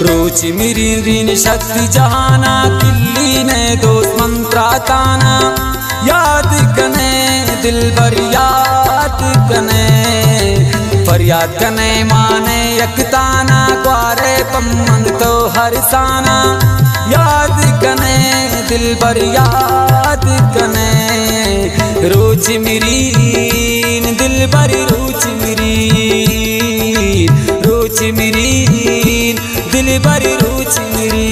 रोची मेरी रीन शक्ति जहाना किल्ली ने दोस्त मंत्रा ताना याद कने दिल भर याद कने फरियाद कने माने यकताना ग्वारे पम्मन तो हरसाना याद कने दिल भर याद कने रोची मेरी दिल भर रोची मेरी दिल भर रोची मेरी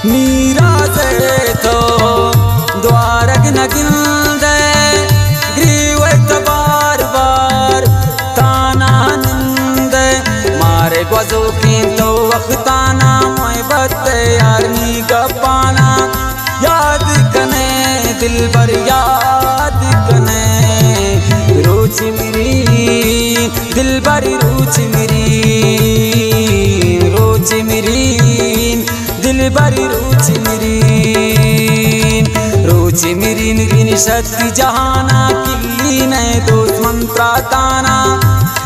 मीरा से तो द्वारक नगिल दे ग्रीवत बार बार ताना नंद मारे गजो की तो वक्ताना मैं बत्ते यारनी गपाना याद कने दिल भर याद कने रोची मेरी दिल भर रोची मेरी दिल भरी रोची मेरी रीन शक्ति जहाना किल्ली ने दोस्त मंत्रा ताना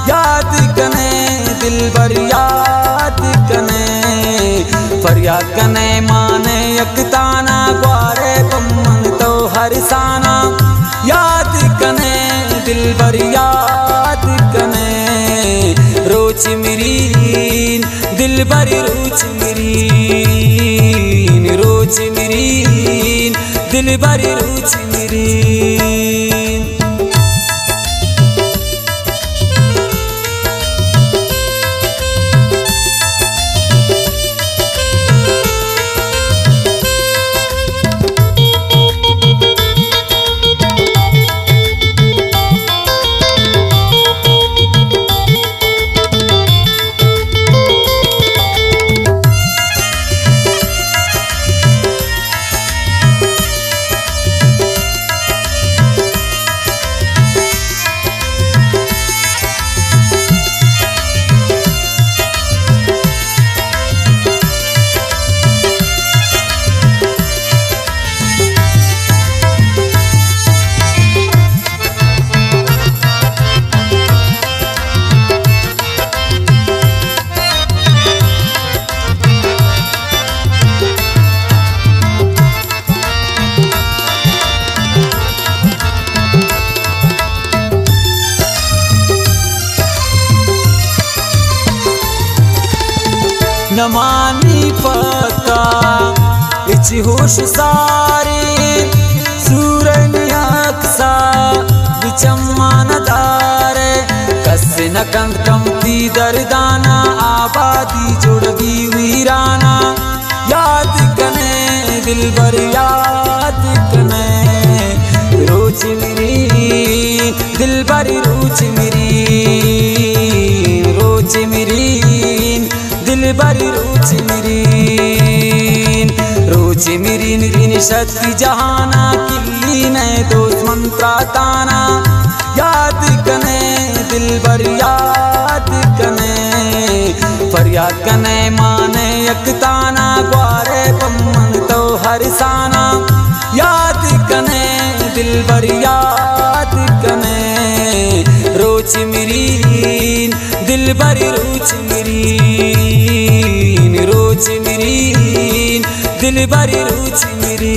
याद कने दिल भर याद कने फरियाद कने माने यकताना ग्वारे पम्मन तो हरसाना याद कने दिल भर याद कने रोची मेरी दिल भरी रोची मेरी दिल भरी रोची मेरी नमानी पता इच होश सारे सूरन अक्सा विचम्मान दारे कस न कम ती दरदाना आबादी जुड़वी वीराना याद कने दिल भर याद कने रोची मेरी दिल भर रोची मेरी दिल भरी रोची मेरी रीन शक्ति जहाना किल्ली ने दोस्त मंत्रा ताना याद कने दिल भर याद कने फरियाद कने माने यकताना ग्वारे पम्मन तो हरसाना याद कने दिल भर याद कने रोची मेरी दिल भरी रोची मेरी दिल भरी रोची मेरी।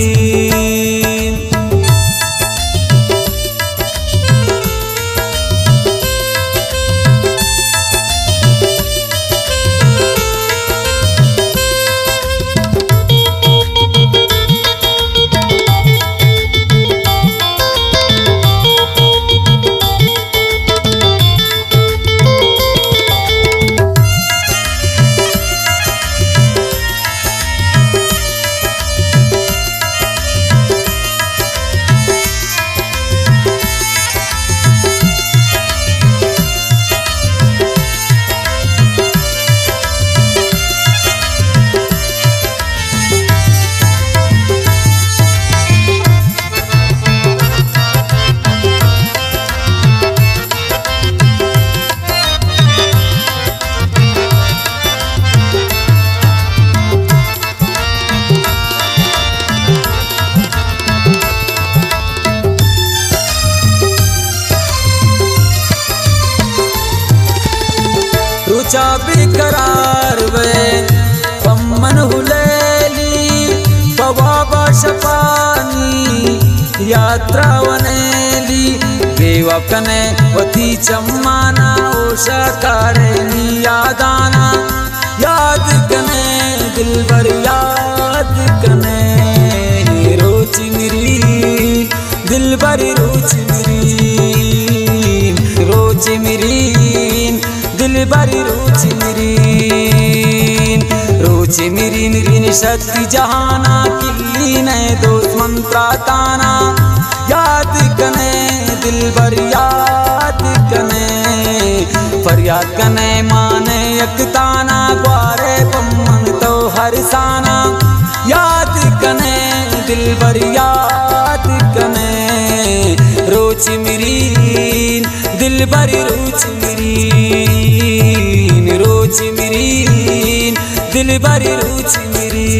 ऊंचा बेकरार वे पम्मन हुलेली बवाबा शपानी यात्रा वनेली बेवकने वती चम्माना ओशा कारेनी यादाना याद कने दिलबर याद कने रोची मेरी दिलबर रोची मेरी रोची मेरी दिलबर रोची मेरी रोची मेरी रीन शक्ति जहाना किल्ली ने दोस्त मंत्रा ताना याद कने दिलबर याद कने फरियाद कने माने यकताना ग्वारे पम्मन तो हरसाना याद कने दिलबर याद कने रोची मेरी दिलबर रोची मेरी रोची मेरी दिलबर रोची मेरी।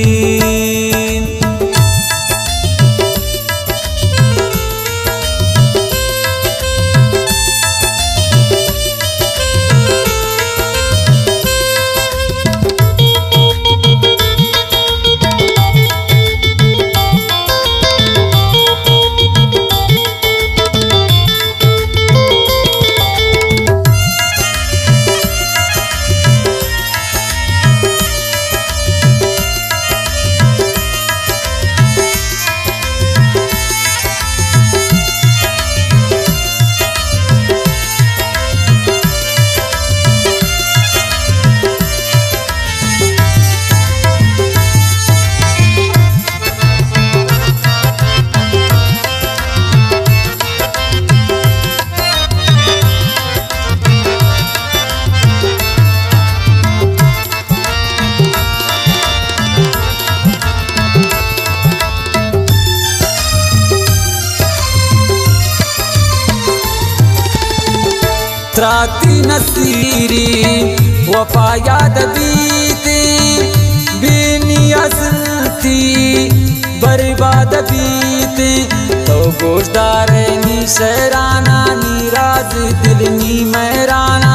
त्राती नसीरी वफा याद बीते बेनियासती बर्बाद बीते तो गोशदार नी शहराना नीराज दिल नी महराना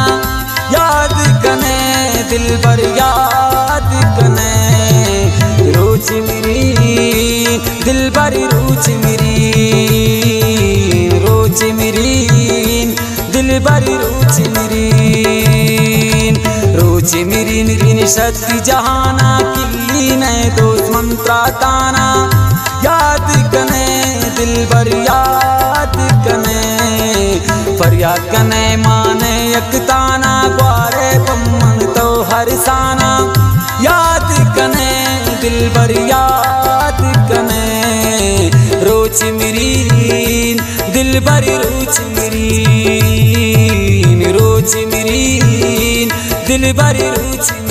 याद कने दिलबर याद कने रोची मेरी दिलबर रोची मेरी रोची मेरी दिलबर रोची मेरी रोची मेरी रीन शक्ति जहाना किल्ली ने दोस्त मंत्रा ताना याद कने दिलबर याद कने फरियाद कने माने यकताना ग्वारे पम्मन तो हरसाना याद कने दिलबर याद कने रोची मेरी दिलबर रोची मेरी रोची मेरी दिलबर रोची